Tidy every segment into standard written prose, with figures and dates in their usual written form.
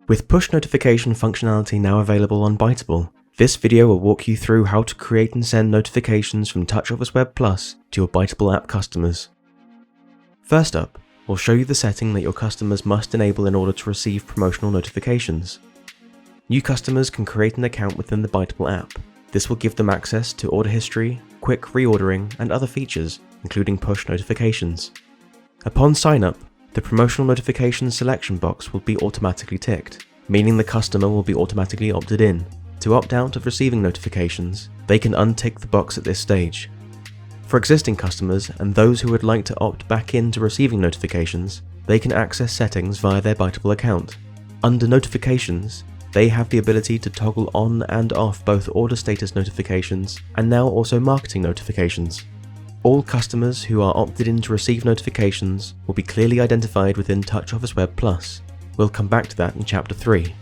With push notification functionality now available on ByTable, this video will walk you through how to create and send notifications from TouchOffice Web Plus to your ByTable app customers. First up, we'll show you the setting that your customers must enable in order to receive promotional notifications. New customers can create an account within the ByTable app. This will give them access to order history, quick reordering, and other features, including push notifications. Upon sign-up, the promotional notifications selection box will be automatically ticked, meaning the customer will be automatically opted in. To opt out of receiving notifications, they can untick the box at this stage. For existing customers and those who would like to opt back into receiving notifications, they can access settings via their ByTable account. Under Notifications, they have the ability to toggle on and off both order status notifications and now also marketing notifications. All customers who are opted in to receive notifications will be clearly identified within TouchOffice Web Plus. We'll come back to that in Chapter 3.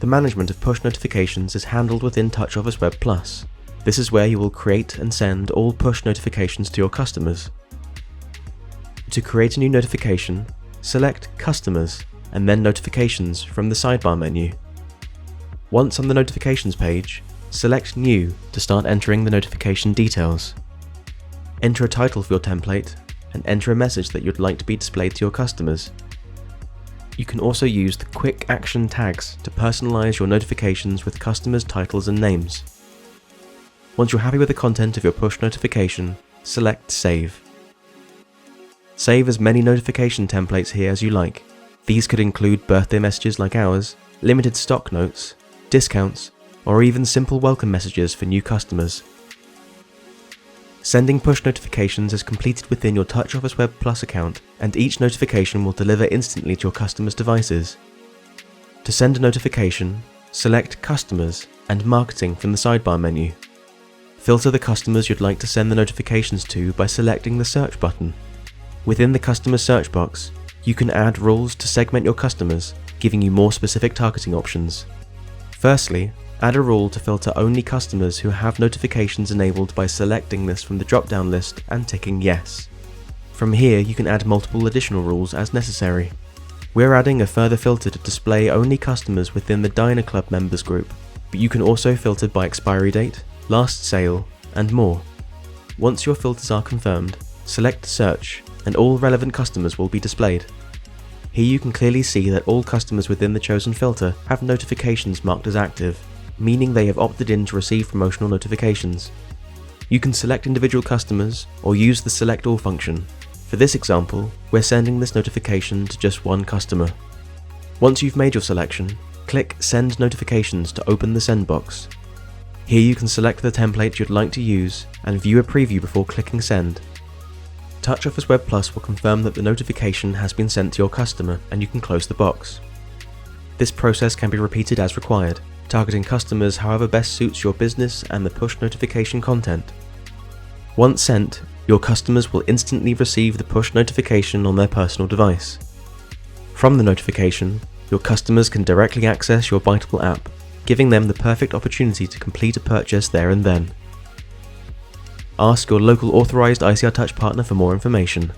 The management of push notifications is handled within TouchOffice Web Plus. This is where you will create and send all push notifications to your customers. To create a new notification, select Customers and then Notifications from the sidebar menu. Once on the Notifications page, select New to start entering the notification details. Enter a title for your template and enter a message that you'd like to be displayed to your customers. You can also use the quick action tags to personalize your notifications with customers' titles and names. Once you're happy with the content of your push notification, select Save. Save as many notification templates here as you like. These could include birthday messages like ours, limited stock notes, discounts, or even simple welcome messages for new customers. Sending push notifications is completed within your TouchOffice Web Plus account, and each notification will deliver instantly to your customers' devices. To send a notification, select Customers and Marketing from the sidebar menu. Filter the customers you'd like to send the notifications to by selecting the search button. Within the customer search box, you can add rules to segment your customers, giving you more specific targeting options. Firstly, add a rule to filter only customers who have notifications enabled by selecting this from the drop-down list and ticking Yes. From here, you can add multiple additional rules as necessary. We're adding a further filter to display only customers within the Diner Club members group, but you can also filter by expiry date, last sale, and more. Once your filters are confirmed, select Search, and all relevant customers will be displayed. Here you can clearly see that all customers within the chosen filter have notifications marked as active, meaning they have opted in to receive promotional notifications. You can select individual customers or use the Select All function. For this example, we're sending this notification to just one customer. Once you've made your selection, click Send Notifications to open the send box. Here you can select the template you'd like to use and view a preview before clicking Send. TouchOffice Web Plus will confirm that the notification has been sent to your customer and you can close the box. This process can be repeated as required, targeting customers however best suits your business and the push notification content. Once sent, your customers will instantly receive the push notification on their personal device. From the notification, your customers can directly access your ByTable app, giving them the perfect opportunity to complete a purchase there and then. Ask your local authorized ICRTouch partner for more information.